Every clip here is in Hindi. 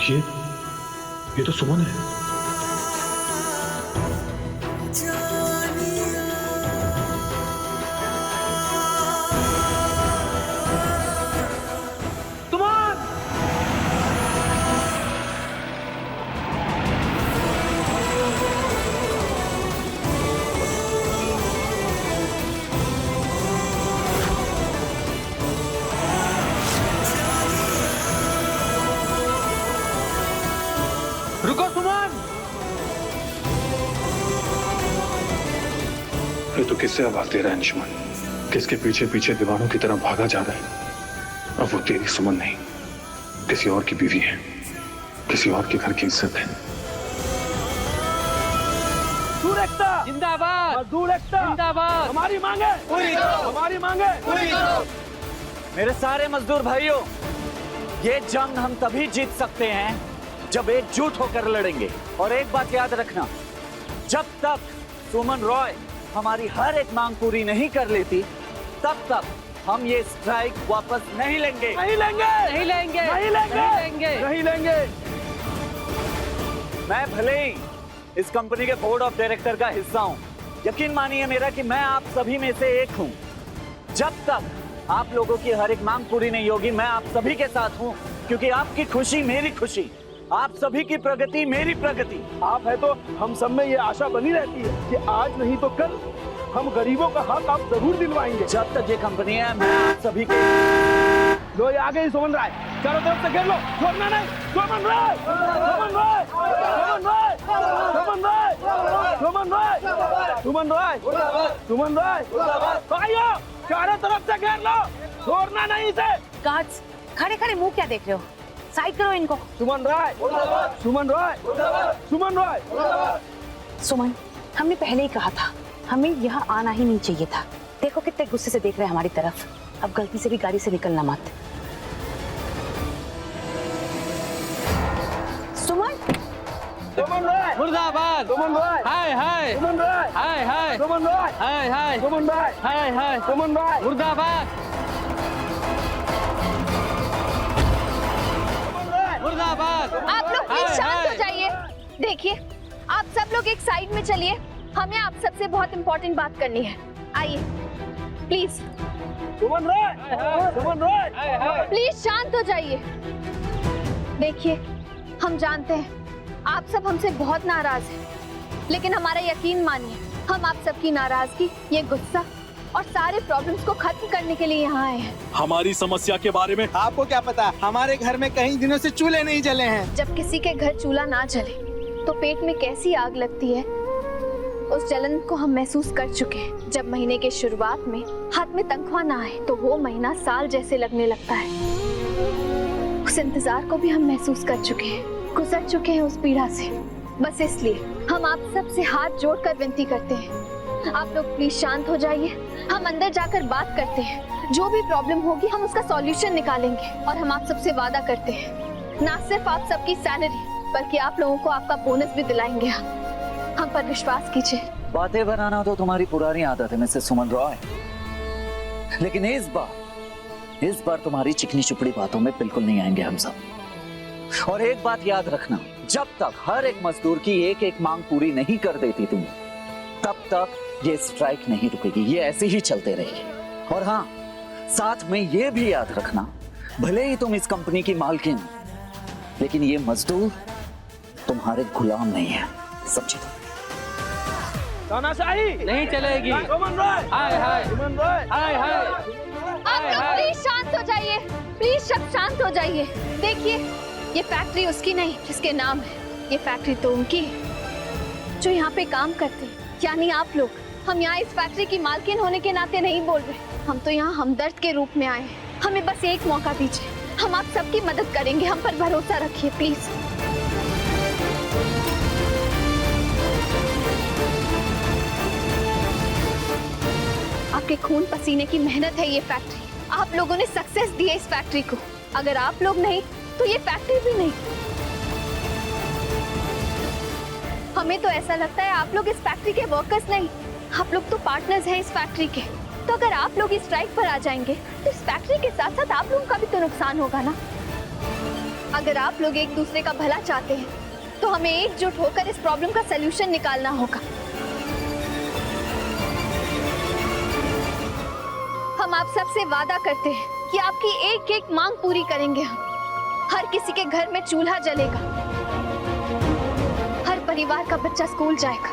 ये तो सुमन है। रुको सुमन! ये तो किससे आवाज दे रहा है निशमन? किसके पीछे पीछे दीवानों की तरह भागा जा रहा है? अब वो तेरी सुमन नहीं, किसी और की बीवी है, किसी और के घर की इज्जत है। मजदूर एकता जिंदाबाद! मजदूर एकता जिंदाबाद! हमारी मांगे पूरी करो! हमारी मांगे पूरी करो! मेरे सारे मजदूर भाइयों, ये जंग हम तभी जीत सकते हैं जब एकजुट होकर लड़ेंगे। और एक बात याद रखना, जब तक सुमन रॉय हमारी हर एक मांग पूरी नहीं कर लेती, तब तक हम ये स्ट्राइक वापस नहीं लेंगे। नहीं लेंगे! नहीं लेंगे! नहीं लेंगे! नहीं लेंगे! नहीं लेंगे! मैं भले ही इस कंपनी के बोर्ड ऑफ डायरेक्टर का हिस्सा हूँ, यकीन मानिए मेरा कि मैं आप सभी में से एक हूँ। जब तक आप लोगों की हर एक मांग पूरी नहीं होगी, मैं आप सभी के साथ हूँ, क्योंकि आपकी खुशी मेरी खुशी, आप सभी की प्रगति मेरी प्रगति। आप है तो हम सब में ये आशा बनी रहती है कि आज नहीं तो कल हम गरीबों का हक आप जरूर दिलवाएंगे। जब तक ये कंपनी है, मैं आप सभी के। लो ये आगे ही सुमन राय, चारों तरफ से घेर लो, छोड़ना नहीं। सुमन राय! सुमन राय! सुमन राय! सुमन राय! सुमन राय! सुमन राय! सुमन राय! भाइयों, चारों तरफ से घेर लो, छोड़ना नहीं इसे। गार्ड्स, खड़े खड़े मुंह क्या देख रहे हो? साइड करो इनको। सुमन राय! सुमन राय! सुमन राय! सुमन, हमने पहले ही कहा था, हमें यहाँ आना ही नहीं चाहिए था। देखो कितने गुस्से से देख रहे हैं हमारी तरफ। अब गलती से भी गाड़ी से निकलना मत। सुमन! सुमन राय! मुर्दाबाद! सुमन राय! हाय हाय! सुमन राय! हाय हाय! सुमन राय! हाय हाय! सुमन राय! हाय हाय! सुमन राय! मुर्दाबाद! मुर्दाबाद! आप लोग प्लीज हाय, शांत हाय। हो जाइए। देखिए, आप सब लोग एक साइड में चलिए, हमें आप सबसे बहुत इम्पोर्टेंट बात करनी है। आइए please. Suman Rai! Suman Rai! Hi hi! Please शांत हो जाइए। देखिए, हम जानते हैं आप सब हमसे बहुत नाराज हैं, लेकिन हमारा यकीन मानिए, हम आप सबकी नाराजगी, ये गुस्सा और सारे प्रॉब्लम्स को खत्म करने के लिए यहाँ आए हैं। हमारी समस्या के बारे में आपको क्या पता, हमारे घर में कई दिनों से चूल्हे नहीं जले हैं। जब किसी के घर चूल्हा ना जले तो पेट में कैसी आग लगती है, उस जलन को हम महसूस कर चुके हैं। जब महीने के शुरुआत में हाथ में तनख्वाह ना आए तो वो महीना साल जैसे लगने लगता है। उस इंतजार को भी हम महसूस कर चुके हैं, गुजर चुके हैं उस पीड़ा से। बस इसलिए हम आप सब से हाथ जोड़कर विनती करते हैं, आप लोग प्लीज शांत हो जाइए। हम अंदर जाकर बात करते हैं, जो भी प्रॉब्लम होगी हम उसका सॉल्यूशन निकालेंगे। और हम आप सबसे वादा करते हैं, ना सिर्फ आप सबकी सैलरी बल्कि आप लोगों को आपका बोनस भी दिलाएंगे। हम पर विश्वास कीजिए। बातें बनाना तो तुम्हारी पुरानी आदत है मिसेस सुमन रॉय, लेकिन इस बार तुम्हारी चिकनी चुपड़ी बातों में बिल्कुल नहीं आएंगे हम सब। और एक बात याद रखना, जब तक हर एक मजदूर की एक एक मांग पूरी नहीं कर देती तुम, तब तक ये स्ट्राइक नहीं रुकेगी, ये ऐसे ही चलते रहेगी। और हाँ, साथ में ये भी याद रखना, भले ही तुम इस कंपनी की मालकिन हो, लेकिन ये मजदूर तुम्हारे गुलाम नहीं है, समझे? तानाशाही नहीं चलेगी। सुमन राय! हाय हाय! सुमन राय! हाय हाय! आप लोग प्लीज शांत हो जाइए, प्लीज सब शांत हो जाइए। देखिए, ये फैक्ट्री उसकी नहीं जिसके नाम है, ये फैक्ट्री तो उनकी है जो यहाँ पे काम करते हैं, यानी आप लोग। हम यहाँ इस फैक्ट्री की मालकिन होने के नाते नहीं बोल रहे, हम तो यहाँ हमदर्द के रूप में आए हैं। हमें बस एक मौका दीजिए, हम आप सबकी मदद करेंगे, हम पर भरोसा रखिए प्लीज। आपके खून पसीने की मेहनत है ये फैक्ट्री, आप लोगों ने सक्सेस दी है इस फैक्ट्री को। अगर आप लोग नहीं तो ये फैक्ट्री भी नहीं। हमें तो ऐसा लगता है आप लोग इस फैक्ट्री के वर्कर्स नहीं, आप लोग तो पार्टनर्स हैं इस फैक्ट्री के। तो अगर आप लोग इस स्ट्राइक पर आ जाएंगे तो इस फैक्ट्री के साथ साथ आप लोगों का भी तो नुकसान होगा ना। अगर आप लोग एक दूसरे का भला चाहते हैं तो हमें एकजुट होकर इस प्रॉब्लम का सलूशन निकालना होगा। हम आप सबसे वादा करते हैं कि आपकी एक एक मांग पूरी करेंगे। हम हर किसी के घर में चूल्हा जलेगा, हर परिवार का बच्चा स्कूल जाएगा।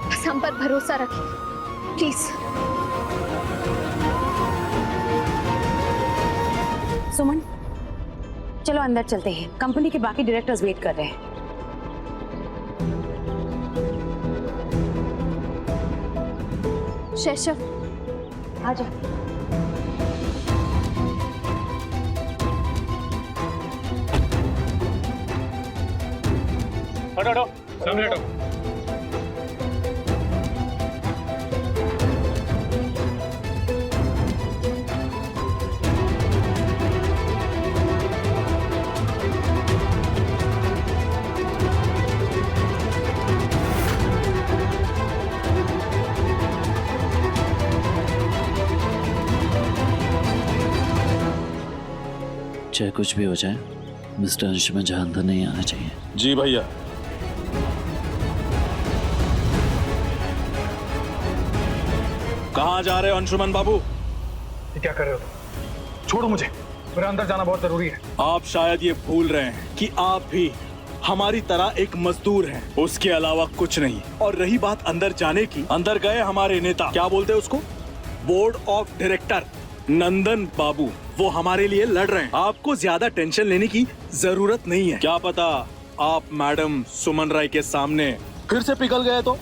बस हम पर भरोसा रखें प्लीज। सुमन, चलो अंदर चलते हैं, कंपनी के बाकी डायरेक्टर्स वेट कर रहे हैं। शैशव, आ जा। हटो हटो, सामने हटो। चाहे कुछ भी हो जाए, मिस्टर अंशुमन जहां अंदर नहीं आना चाहिए। जी भैया। कहाँ जा रहे हो अंशुमन बाबू? ये क्या कर रहे हो तुम? छोड़ो मुझे, मेरा अंदर जाना बहुत जरूरी है। आप शायद ये भूल रहे हैं कि आप भी हमारी तरह एक मजदूर हैं, उसके अलावा कुछ नहीं। और रही बात अंदर जाने की, अंदर गए हमारे नेता, क्या बोलते हैं उसको, बोर्ड ऑफ डायरेक्टर नंदन बाबू, वो हमारे लिए लड़ रहे हैं। आपको ज्यादा टेंशन लेने की जरूरत नहीं है। क्या पता आप मैडम सुमन राय के सामने फिर से पिघल गए तो?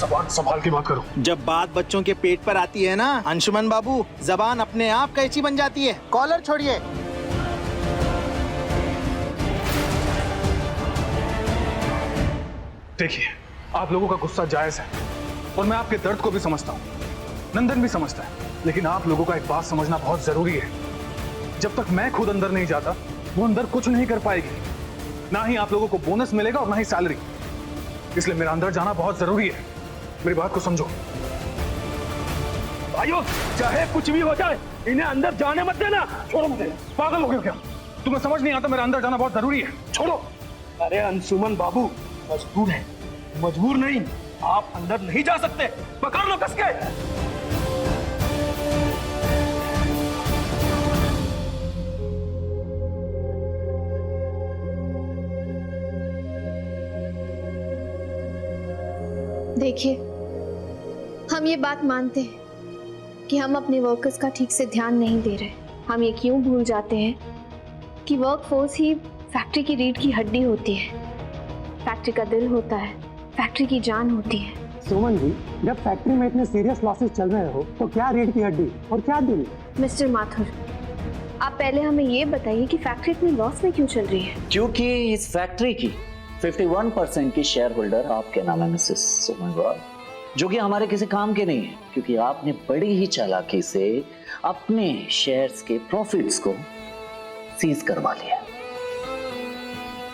जबान संभाल के बात करो। जब बात बच्चों के पेट पर आती है ना अंशुमन बाबू, जबान अपने आप कैची बन जाती है। कॉलर छोड़िए। देखिए, आप लोगों का गुस्सा जायज है और मैं आपके दर्द को भी समझता हूँ, नंदन भी समझता है, लेकिन आप लोगों का एक बात समझना बहुत जरूरी है। जब तक मैं खुद अंदर नहीं जाता, वो अंदर कुछ नहीं कर पाएगी। ना ही आप लोगों को बोनस मिलेगा और ना ही सैलरी। इसलिए मेरा अंदर जाना बहुत जरूरी है। मेरी बात को समझो। भाइयों, चाहे कुछ भी हो जाए, इन्हें अंदर जाने मत देना। छोड़ो मुझे, पागल हो गए हो क्या? तुम्हें समझ नहीं आता, मेरा अंदर जाना बहुत जरूरी है। छोड़ो। अरे अंशुमन बाबू, मजबूर है, मजबूर नहीं, आप अंदर नहीं जा सकते। पकड़ लो कस के। देखिए, हम ये बात मानते हैं कि हम अपने वर्कर्स का ठीक से ध्यान नहीं दे रहे। हम ये क्यों भूल जाते हैं कि वर्कफोर्स ही फैक्ट्री की रीढ़ की हड्डी होती है, फैक्ट्री का दिल होता है, फैक्ट्री की जान होती है। सुमन जी, जब फैक्ट्री में इतने सीरियस लॉसेस चल रहे हो तो क्या रीढ़ की हड्डी और क्या दिल? मिस्टर माथुर, आप पहले हमें ये बताइए कि फैक्ट्री इतनी लॉस में क्यों चल रही है? क्योंकि इस फैक्ट्री की 51% की शेयर होल्डर आपके नाम है मिसेस सुमन रॉय, जो कि हमारे किसी काम के नहीं है, क्योंकि आपने बड़ी ही चालाकी से अपने शेयर्स के प्रॉफिट्स को सीज करवा लिया।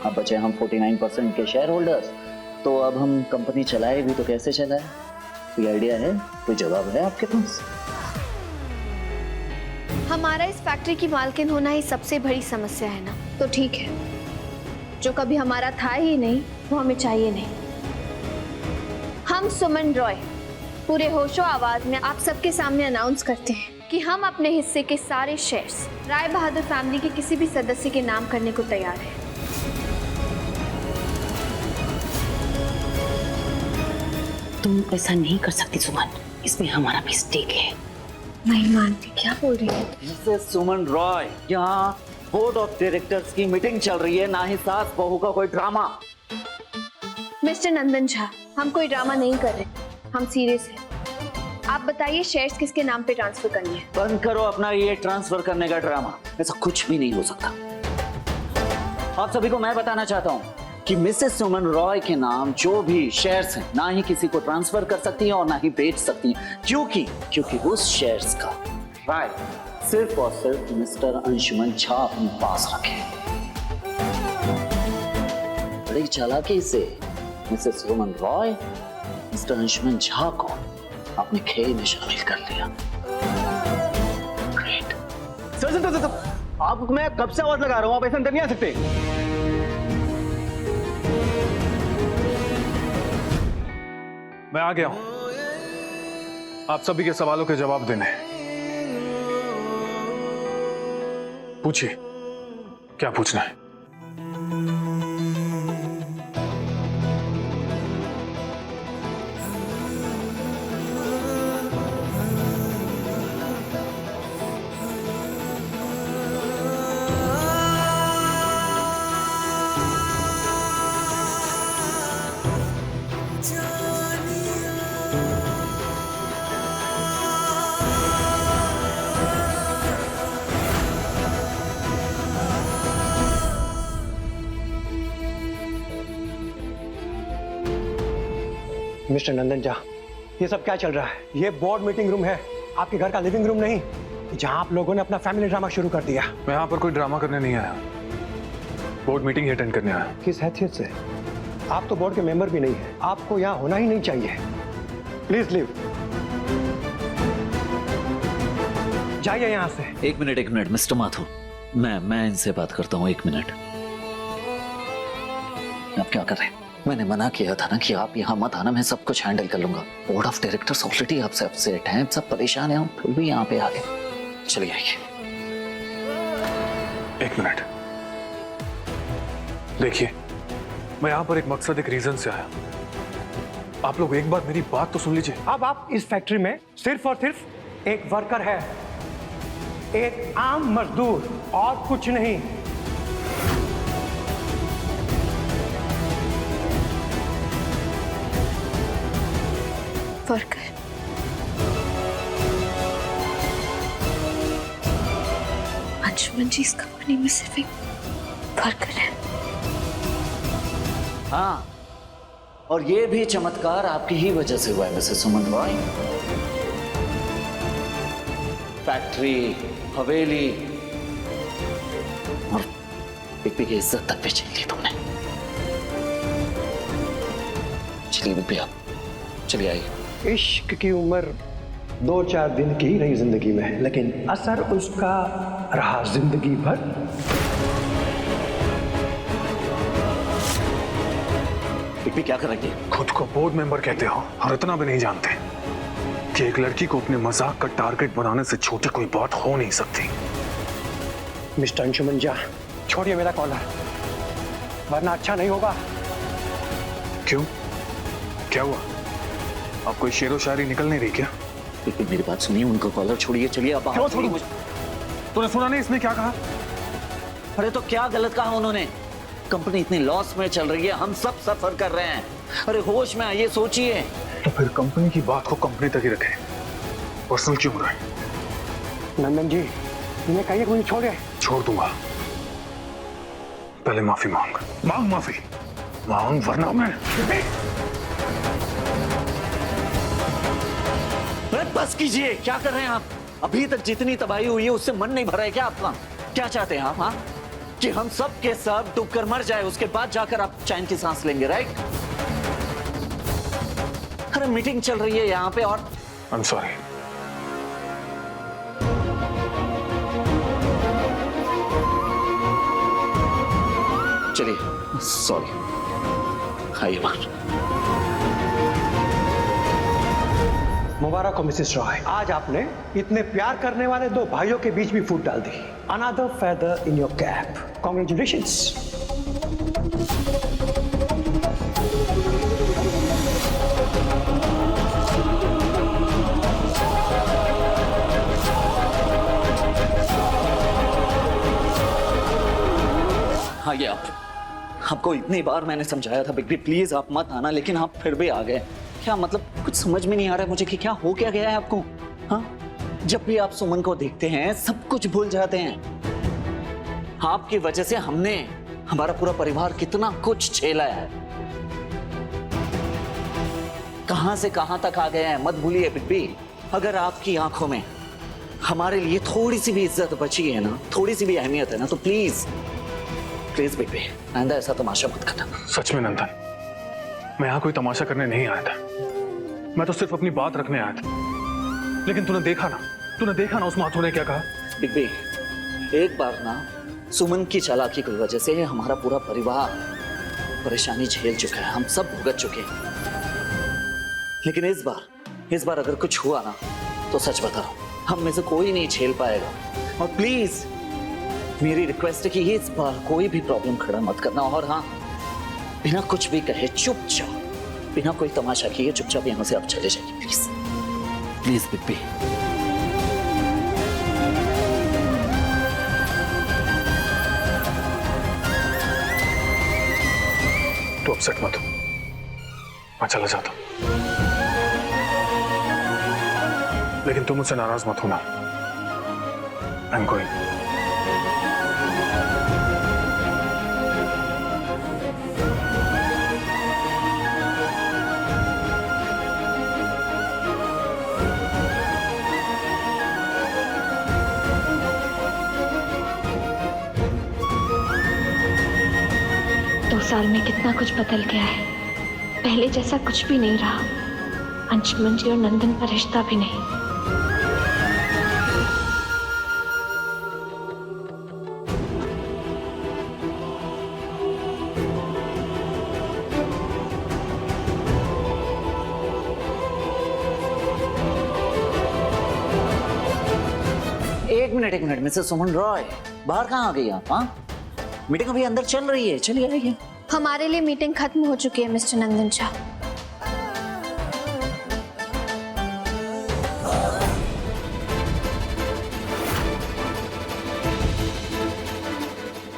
अब बचे हम 49% के शेयर होल्डर्स, तो अब हम कंपनी चलाए भी तो कैसे चलाए? कोई आइडिया है, कोई जवाब है आपके पास? हमारा इस फैक्ट्री की मालकिन होना ही सबसे बड़ी समस्या है ना, तो ठीक है, जो कभी हमारा था ही नहीं वो हमें चाहिए नहीं। हम सुमन रॉय पूरे होशो आवाज में आप सबके सामने अनाउंस करते हैं कि हम अपने हिस्से के सारे शेयर्स राय बहादुर फैमिली के किसी भी सदस्य के नाम करने को तैयार हैं। तुम ऐसा नहीं कर सकती सुमन, इसमें हमारा भी स्टेक है। नहीं मानती, क्या बोल रही है? मिसेस सुमन रॉय, यहाँ बोर्ड ऑफ डायरेक्टर्स की मीटिंग चल रही है, ना ही सास बहू का कोई ड्रामा। मिस्टर नंदन झा, हम कोई ड्रामा नहीं कर रहे, हम सीरियस हैं। आप बताइए शेयर्स किसके नाम पे ट्रांसफर करनी है? बंद करो अपना ये ट्रांसफर करने का ड्रामा, ऐसा कुछ भी नहीं हो सकता। आप सभी को मैं बताना चाहता हूँ कि मिसेस सुमन रॉय के नाम जो भी शेयर्स हैं, ना ही किसी को ट्रांसफर कर सकती हैं और ना ही बेच सकती हैं, क्योंकि उस शेयर्स का राइट सिर्फ और सिर्फ मिस्टर अंशुमन झा अपने पास रखे। बड़ी चालाकी से मिसेस सुमन रॉय मिस्टर अंशुमन झा को अपने खेल में शामिल कर लिया। ग्रेट। आप मैं कब से आवाज लगा रहा हूँ, आप ऐसे अंदर नहीं आ सकते। मैं आ गया हूं आप सभी के सवालों के जवाब देने। पूछिए क्या पूछना है। मिस्टर नंदन झा, ये सब क्या चल रहा है? ये बोर्ड मीटिंग रूम है, आपके घर का लिविंग रूम नहीं, जहां आप लोगों ने अपना फैमिली ड्रामा शुरू कर दिया। मैं यहाँ पर कोई ड्रामा करने नहीं आया, बोर्ड मीटिंग ही अटेंड करने आया। किस हैसियत से? आप तो बोर्ड के मेंबर भी नहीं है, आपको यहाँ होना ही नहीं चाहिए। प्लीज लीव, जाइए यहाँ से। एक मिनट मिस्टर माथुर, मैं इनसे बात करता हूँ, एक मिनट। आप क्या कर रहे हैं? मैंने मना किया था ना कि आप यहाँ मत आना, मैं सब कुछ हैंडल कर लूंगा। बोर्ड ऑफ डायरेक्टर्स ऑलरेडी आपसे अपसेट हैं, सब परेशान हैं, हम फिर भी यहाँ पे आ गए। चलिए आइए। एक मिनट देखिए, मैं यहाँ पर एक मकसद, एक रीजन से आया। आप लोग एक बार मेरी बात तो सुन लीजिए। अब आप इस फैक्ट्री में सिर्फ और सिर्फ एक वर्कर है, एक आम मजदूर और कुछ नहीं। वर्कर, अंशुमन जी इस कंपनी में सिर्फ एक वर्कर है। हाँ, और ये भी चमत्कार आपकी ही वजह से हुआ है मिसेस सुमन रॉय। फैक्ट्री, हवेली और बिग की इज्जत तक भी छीन ली तुमने। चलिए बिग, आप चलिए आइए। इश्क की उम्र 2-4 दिन की रही जिंदगी में, लेकिन असर उसका रहा जिंदगी भर। बिग क्या करेंगे? खुद को बोर्ड मेंबर कहते हो और इतना भी नहीं जानते कि एक लड़की को अपने मजाक का टारगेट बनाने से छोटी कोई बात हो नहीं सकती। मिस्टर अंशुमन झा, छोड़िए मेरा कॉलर, वरना अच्छा नहीं होगा। क्यों, क्या हुआ? आप कोई शेरो शायरी निकल नहीं रही क्या? बिग मेरी बात सुनिए, उनका कॉलर छोड़िए। चलिए अब क्यों छोड़ूं? तूने सुना नहीं इसने क्या कहा? अरे तो क्या गलत कहा उन्होंने? कंपनी इतनी लॉस में चल रही है, हम सब सफर कर रहे हैं। अरे होश में आइए, सोचिए। तो फिर कंपनी की बात को कंपनी तक ही रखें, पर्सनल क्यों हो रहा है? नंदन जी, इन्हें कहिए कि मुझे छोड़े। छोड़ दूंगा, पहले माफी मांग माफी मांग, वरना मैं। बस कीजिए, क्या कर रहे हैं आप? अभी तक जितनी तबाही हुई है उससे मन नहीं भरा है क्या आपका? क्या चाहते हैं आप? हाँ, कि हम सब के सब डूबकर मर जाए, उसके बाद जाकर आप चैन की सांस लेंगे, राइट? अरे मीटिंग चल रही है यहाँ पे और I'm sorry. चलिए, सॉरी, आइए बाहर। मुबारक हो मिसेस रॉय, आज आपने इतने प्यार करने वाले दो भाइयों के बीच भी फूट डाल दी। Another feather in your cap, congratulations. आइए आप। आपको इतनी बार मैंने समझाया था बिग, प्लीज आप मत आना, लेकिन आप फिर भी आ गए। क्या मतलब, कुछ समझ में नहीं आ रहा है मुझे कि क्या हो क्या गया है आपको? हाँ, जब भी आप सुमन को देखते हैं सब कुछ भूल जाते हैं। आपकी वजह से हमने, हमारा पूरा परिवार कितना कुछ झेला है, कहां से कहां तक आ गए हैं। मत भूलिए बिग, अगर आपकी आंखों में हमारे लिए थोड़ी सी भी इज्जत बची है ना, थोड़ी सी भी अहमियत है ना, तो प्लीज प्लीज बिग, आइंदा ऐसा तमाशा मत करना। सच में नंदन, मैं यहाँ कोई तमाशा करने नहीं आया था, मैं तो सिर्फ अपनी बात रखने आया था। लेकिन तूने देखा ना उस माथुर ने क्या कहा? बिग, एक बार ना सुमन की चालाकी की वजह से हमारा पूरा परिवार परेशानी झेल चुका है, हम सब भुगत चुके हैं। लेकिन इस बार अगर कुछ हुआ ना तो सच बता रहा हूं, हम में से कोई नहीं झेल पाएगा। और प्लीज मेरी रिक्वेस्ट है कि इस बार कोई भी प्रॉब्लम खड़ा मत करना। और हाँ, बिना कुछ भी कहे चुपचाप, बिना कोई तमाशा किए चुपचाप यहां से आप चले जाइए प्लीज। प्लीज बिप्पी। तो अपसेट मत हो, मैं चला जाता हूं, लेकिन तुम मुझसे नाराज मत होना। I am going. साल में कितना कुछ बदल गया है। पहले जैसा कुछ भी नहीं रहा। अंशुमन जी और नंदन का रिश्ता भी नहीं। एक मिनट मिसेस सुमन रॉय, बाहर कहाँ आ गई आप? हाँ, मीटिंग अभी अंदर चल रही है, चलिए आइए। हमारे लिए मीटिंग खत्म हो चुकी है मिस्टर नंदन शाह।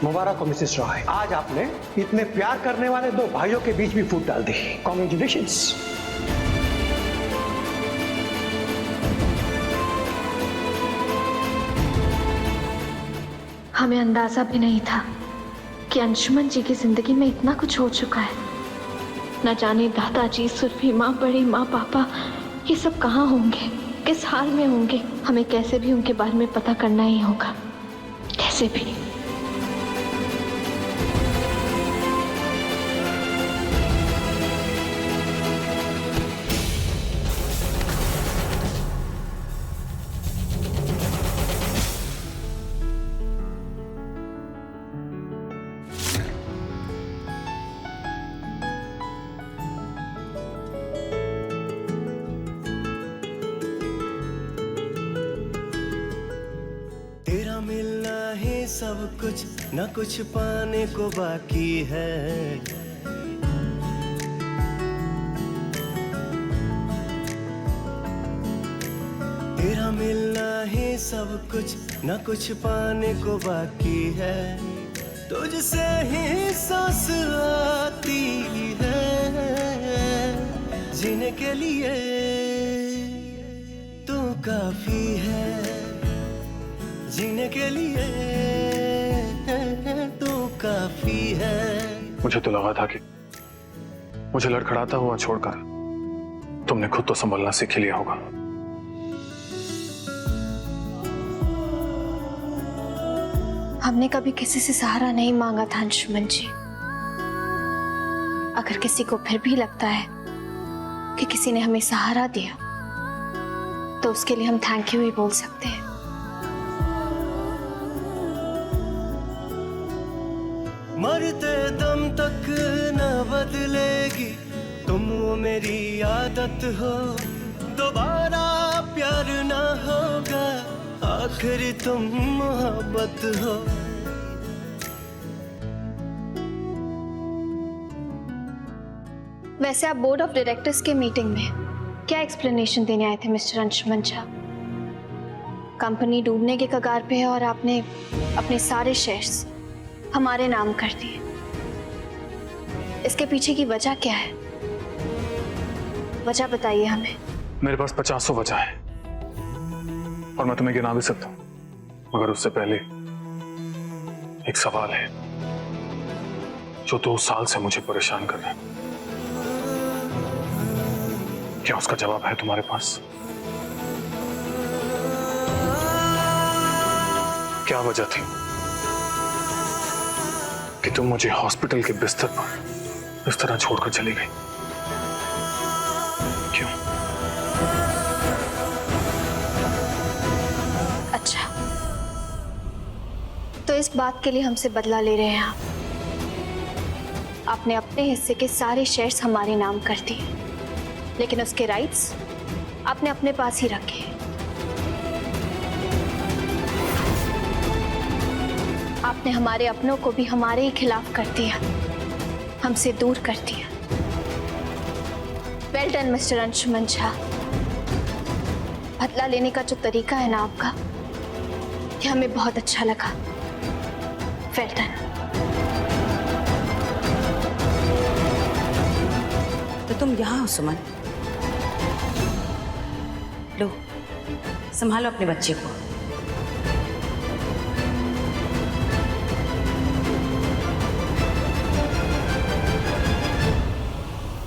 मुबारक हो मिसेस रॉय, आज आपने इतने प्यार करने वाले दो भाइयों के बीच भी फूट डाल दी। कॉन्ग्रेचुलेशंस। हमें अंदाजा भी नहीं था कि अंशुमन जी की जिंदगी में इतना कुछ हो चुका है। न जाने दादाजी, सुरभि माँ, बड़ी माँ, पापा, ये सब कहाँ होंगे, किस हाल में होंगे। हमें कैसे भी उनके बारे में पता करना ही होगा, कैसे भी। मिलना है सब कुछ, न कुछ पाने को बाकी है। तेरा मिलना है सब कुछ, न कुछ पाने को बाकी है। तुझसे ही सांस आती है, जीने के लिए तू काफी है, जीने के लिए तू काफी है। मुझे तो लगा था कि मुझे लड़खड़ाता हुआ छोड़कर तुमने खुद तो संभलना सीख लिया होगा। हमने कभी किसी से सहारा नहीं मांगा था अंशुमन जी। अगर किसी को फिर भी लगता है कि किसी ने हमें सहारा दिया तो उसके लिए हम थैंक यू ही बोल सकते हैं। मरते दम तक न बदलेगी तुम, वो मेरी आदत हो। दोबारा प्यार न होगा, आखिर तुम मोहब्बत हो। वैसे आप बोर्ड ऑफ डायरेक्टर्स के मीटिंग में क्या एक्सप्लेनेशन देने आए थे मिस्टर अंशुमन झा? कंपनी डूबने के कगार पे है और आपने अपने सारे शेयर्स हमारे नाम कर दिए। इसके पीछे की वजह क्या है? वजह बताइए हमें। मेरे पास 50 वजह है और मैं तुम्हें गिना भी सकता हूं, मगर उससे पहले एक सवाल है जो 2 साल से मुझे परेशान कर रहा है। क्या उसका जवाब है तुम्हारे पास? क्या वजह थी कि तुम मुझे हॉस्पिटल के बिस्तर पर इस तरह छोड़कर चली गई? क्यों? अच्छा, इस बात के लिए हमसे बदला ले रहे हैं आप। आपने अपने हिस्से के सारे शेयर्स हमारे नाम कर दिए, लेकिन उसके राइट्स आपने अपने पास ही रखे। आपने हमारे अपनों को भी हमारे ही खिलाफ कर दिया, हमसे दूर कर दिया। Well done mister Anshuman Jha. बदला लेने का जो तरीका है ना आपका, ये हमें बहुत अच्छा लगा। Well done. तो तुम यहाँ हो सुमन? लो, संभालो अपने बच्चे को।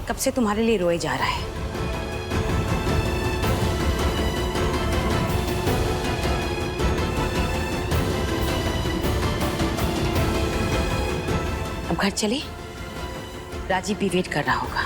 कब से तुम्हारे लिए रोए जा रहा है। अब घर चले, राजीव भी वेट कर रहा होगा।